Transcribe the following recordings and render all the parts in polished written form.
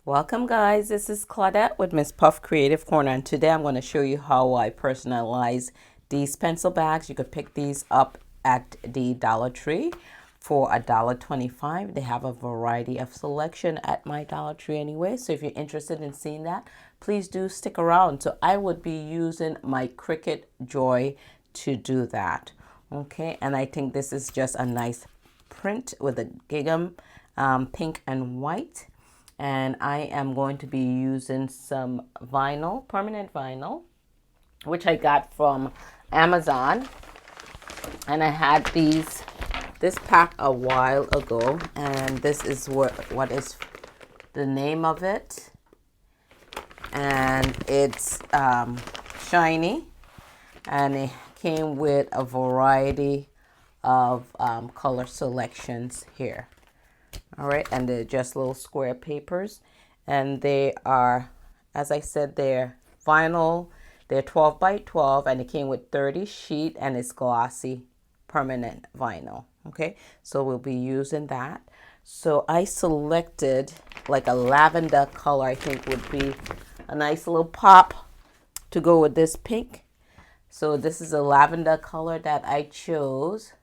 Welcome guys, this is Claudette with Miss Puff Creative Corner, and today I'm going to show you how I personalize these pencil bags. You could pick these up at the Dollar Tree for $1.25. They have a variety of selection at my Dollar Tree anyway, so if you're interested in seeing that, please do stick around. So I would be using my Cricut Joy to do that. Okay, and I think this is just a nice print with a gingham pink and white, and I am going to be using some vinyl, permanent vinyl, which I got from Amazon. And I had this pack a while ago, and this is what is the name of it. And it's shiny, and it came with a variety of color selections here. All right, and they're just little square papers, and they are, as I said, they're vinyl. They're 12 by 12, and it came with 30 sheet, and it's glossy permanent vinyl. Okay, so we'll be using that. So I selected like a lavender color. I think would be a nice little pop to go with this pink. So this is a lavender color that I chose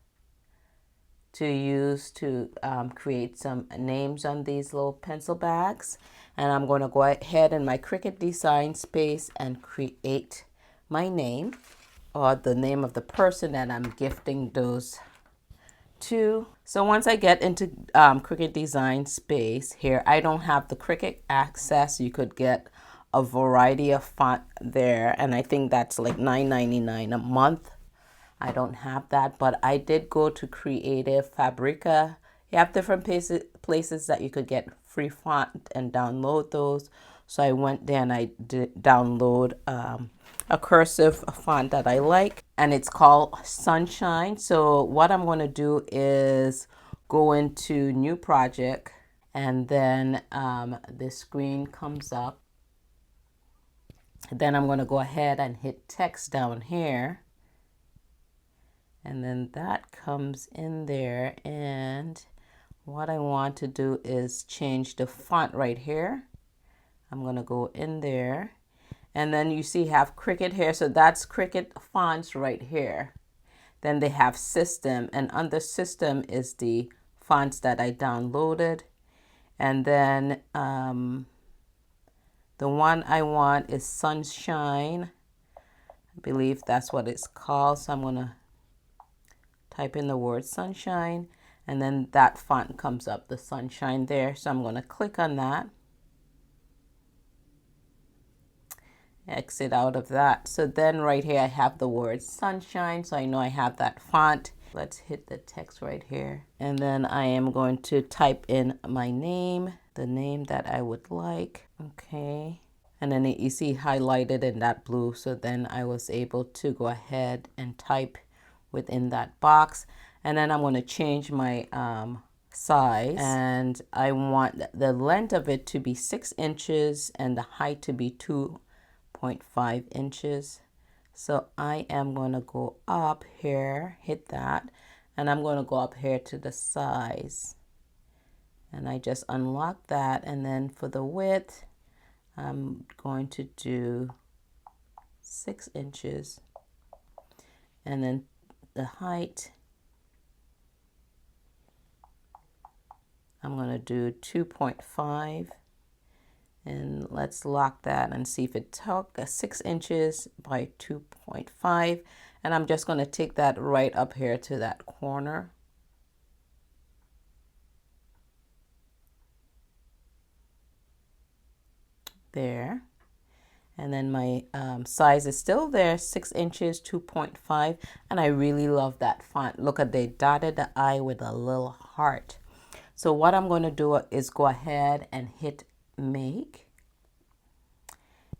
to use to create some names on these little pencil bags. And I'm going to go ahead in my Cricut design space and create my name, or the name of the person that I'm gifting those to. So once I get into Cricut design space here, I don't have the Cricut access. You could get a variety of font there, and I think that's like $9.99 a month. I don't have that, but I did go to Creative Fabrica. You have different places that you could get free font and download those. So I went there and I did download a cursive font that I like, and it's called Sunshine. So what I'm going to do is go into New Project, and then the screen comes up. Then I'm going to go ahead and hit text down here. And then that comes in there, and what I want to do is change the font right here. I'm going to go in there, and then you see have Cricut here, so that's Cricut fonts right here. Then they have system, and under system is the fonts that I downloaded. And then the one I want is Sunshine. I believe that's what it's called, so I'm going to type in the word sunshine, and then that font comes up, the sunshine there. So I'm going to click on that, exit out of that. So then right here I have the word sunshine, so I know I have that font. Let's hit the text right here, and then I am going to type in my name, the name that I would like. Okay, and then you see highlighted in that blue, so then I was able to go ahead and type within that box. And then I'm going to change my size, and I want the length of it to be 6 inches and the height to be 2.5 inches. So I am going to go up here, hit that, and I'm going to go up here to the size, and I just unlock that. And then for the width, I'm going to do 6 inches, and then the height, I'm going to do 2.5, and let's lock that and see if it took 6 inches by 2.5. And I'm just going to take that right up here to that corner. There. And then my size is still there, 6 inches, 2.5. And I really love that font. Look at, they dotted the I with a little heart. So what I'm going to do is go ahead and hit make.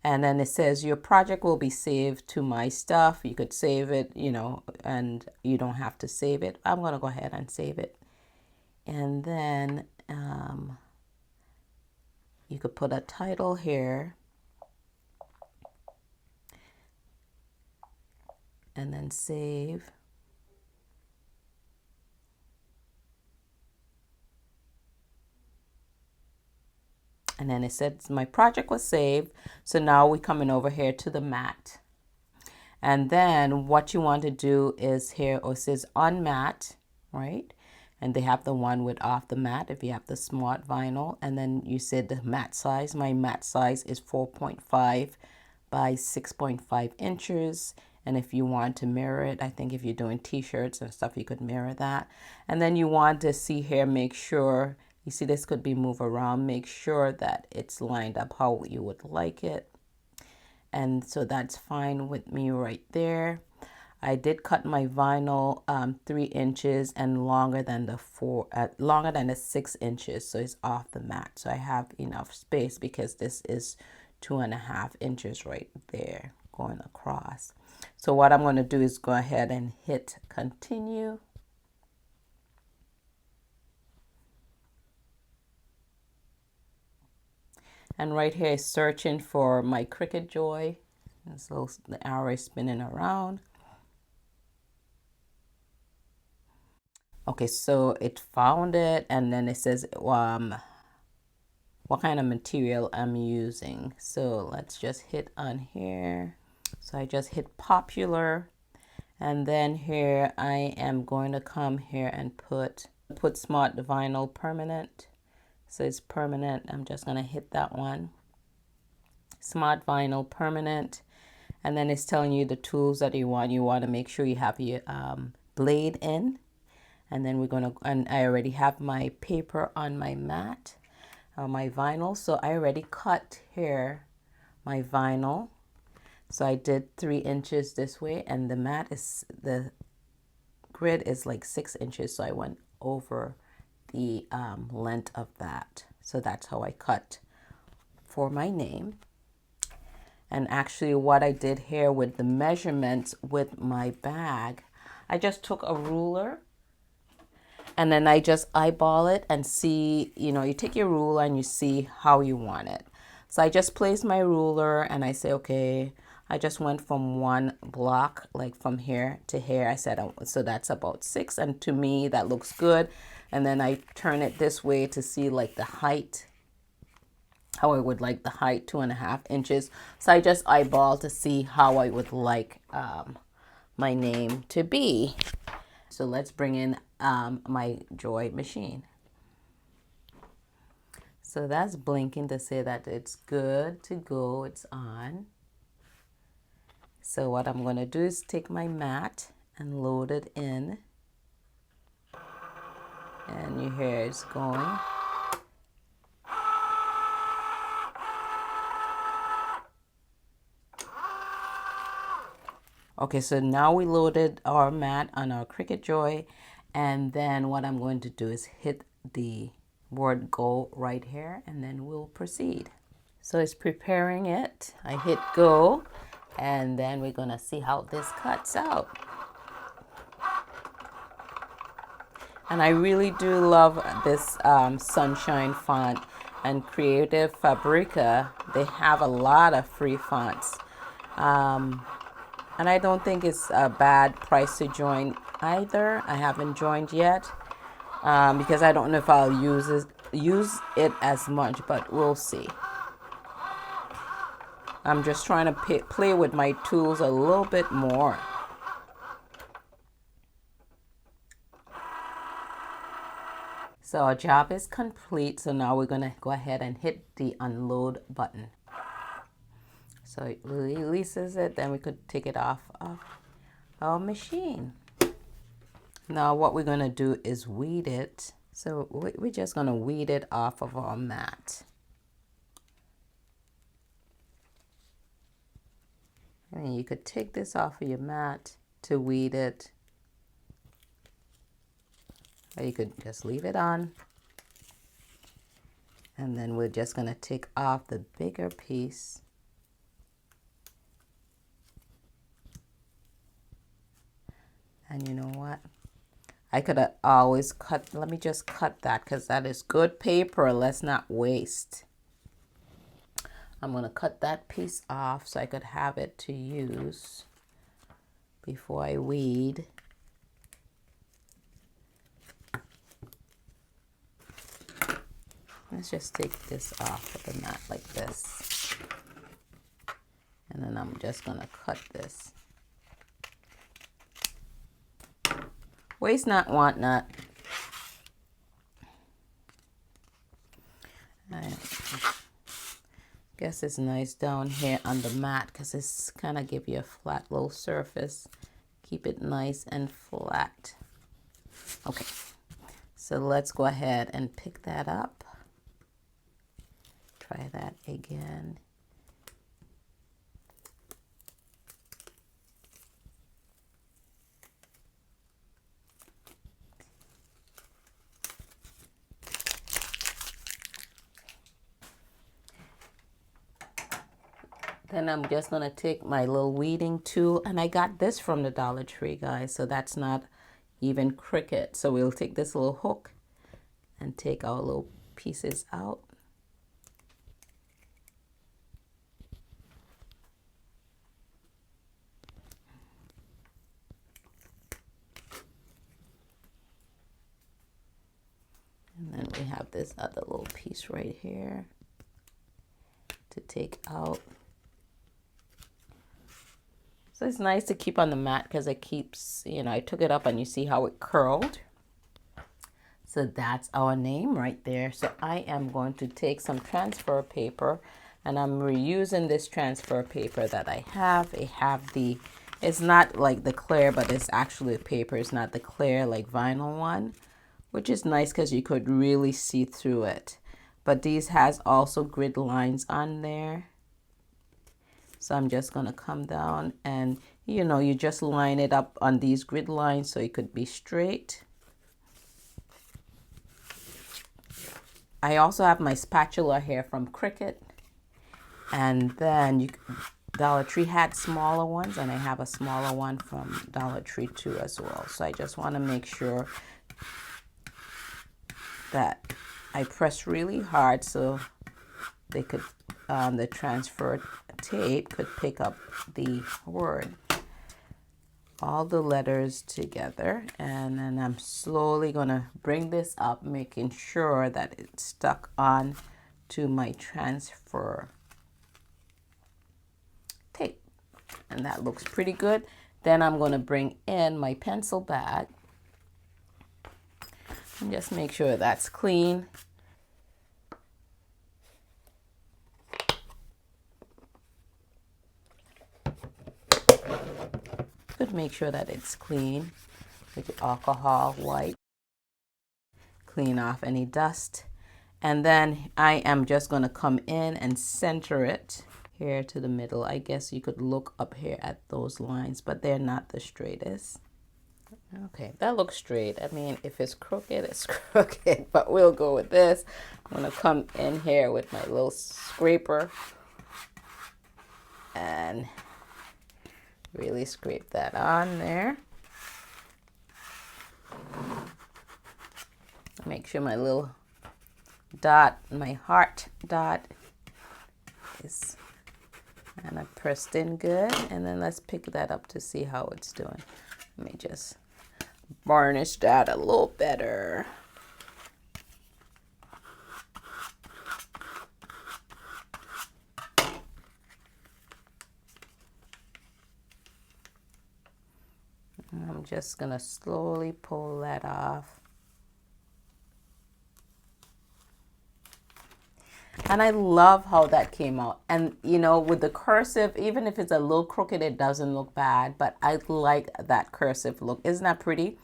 And then it says your project will be saved to my stuff. You could save it, you know, and you don't have to save it. I'm going to go ahead and save it. And then you could put a title here, and then save. And then it said my project was saved. So now we're coming over here to the mat. And then what you want to do is here, it says on mat, right? And they have the one with off the mat if you have the smart vinyl. And then you said the mat size. My mat size is 4.5 by 6.5 inches. And if you want to mirror it, I think if you're doing t-shirts and stuff, you could mirror that. And then you want to see here, make sure, you see this could be moved around, make sure that it's lined up how you would like it. And so that's fine with me right there. I did cut my vinyl 3 inches and longer than the 6 inches, so it's off the mat. So I have enough space because this is 2.5 inches right there going across. So what I'm going to do is go ahead and hit continue. And right here is searching for my Cricut Joy. And so the arrow is spinning around. Okay, so it found it, and then it says what kind of material I'm using. So let's just hit on here. So I just hit popular, and then here I am going to come here and put smart vinyl permanent. So it's permanent. I'm just gonna hit that one. Smart vinyl permanent, and then it's telling you the tools that you want. You want to make sure you have your blade in. And then we're going to, and I already have my paper on my mat, my vinyl. So I already cut here my vinyl. So I did 3 inches this way, and the mat is, the grid is like 6 inches. So I went over the length of that. So that's how I cut for my name. And actually what I did here with the measurements with my bag, I just took a ruler. And then I just eyeball it and see, you know, you take your ruler and you see how you want it. So I just place my ruler and I say, okay, I just went from one block, like from here to here. I said, so that's about 6. And to me, that looks good. And then I turn it this way to see like the height, how I would like the height, 2.5 inches. So I just eyeball to see how I would like my name to be. So let's bring in my Joy machine. So that's blinking to say that it's good to go, it's on. So what I'm going to do is take my mat and load it in. And your hair is going. Okay, so now we loaded our mat on our Cricut Joy, and then what I'm going to do is hit the word go right here, and then we'll proceed. So it's preparing it. I hit go, and then we're gonna see how this cuts out. And I really do love this Sunshine font and Creative Fabrica. They have a lot of free fonts. And I don't think it's a bad price to join either. I haven't joined yet because I don't know if I'll use it as much, but we'll see. I'm just trying to play with my tools a little bit more. So our job is complete. So now we're going to go ahead and hit the unload button. So it releases it, then we could take it off of our machine. Now what we're going to do is weed it. So we're just going to weed it off of our mat. And you could take this off of your mat to weed it. Or you could just leave it on. And then we're just going to take off the bigger piece. And you know what? I could have always cut, let me just cut that because that is good paper. Let's not waste. I'm going to cut that piece off so I could have it to use before I weed. Let's just take this off of the mat like this. And then I'm just gonna cut this. Waste not, want not. I guess it's nice down here on the mat because it's kind of give you a flat little surface. Keep it nice and flat. Okay, so let's go ahead and pick that up. Try that again. Then I'm just going to take my little weeding tool, and I got this from the Dollar Tree, guys, so that's not even Cricut. So we'll take this little hook and take our little pieces out. And then we have this other little piece right here to take out. So it's nice to keep on the mat because it keeps, you know, I took it up and you see how it curled. So that's our name right there. So I am going to take some transfer paper, and I'm reusing this transfer paper that I have. It's not like the clear, but it's actually the paper. It's not the clear like vinyl one, which is nice because you could really see through it. But these has also grid lines on there. So I'm just going to come down and, you know, you just line it up on these grid lines so it could be straight. I also have my spatula here from Cricut. And then Dollar Tree had smaller ones, and I have a smaller one from Dollar Tree too as well. So I just want to make sure that I press really hard so they could, the transfer tape could pick up the word, all the letters together. And then I'm slowly gonna bring this up, making sure that it's stuck on to my transfer tape, and that looks pretty good. Then I'm gonna bring in my pencil bag and just make sure that's clean. Make sure that it's clean with the alcohol wipe. Clean off any dust. And then I am just going to come in and center it here to the middle. I guess you could look up here at those lines, but they're not the straightest. Okay, that looks straight. I mean, if it's crooked, it's crooked, but we'll go with this. I'm going to come in here with my little scraper and really scrape that on there. Make sure my little dot, my heart dot, is kind of pressed in good. And then let's pick that up to see how it's doing. Let me just varnish that a little better. I'm just gonna slowly pull that off. And I love how that came out. And you know, with the cursive, even if it's a little crooked, it doesn't look bad, but I like that cursive look. Isn't that pretty?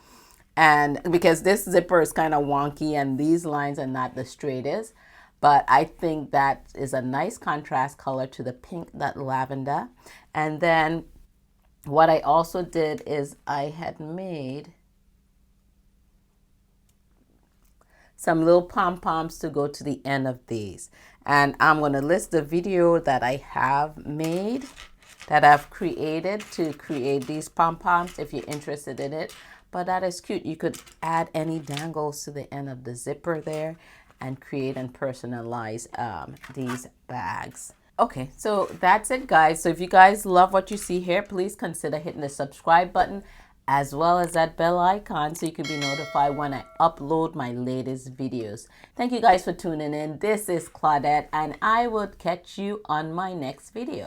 And because this zipper is kind of wonky and these lines are not the straightest, but I think that is a nice contrast color to the pink, that lavender. And then what I also did is I had made some little pom-poms to go to the end of these. And I'm going to list the video that I have made, that I've created to create these pom-poms if you're interested in it. But that is cute. You could add any dangles to the end of the zipper there and create and personalize these bags. Okay, so that's it, guys. So if you guys love what you see here, please consider hitting the subscribe button as well as that bell icon so you can be notified when I upload my latest videos. Thank you guys for tuning in. This is Claudette, and I will catch you on my next video.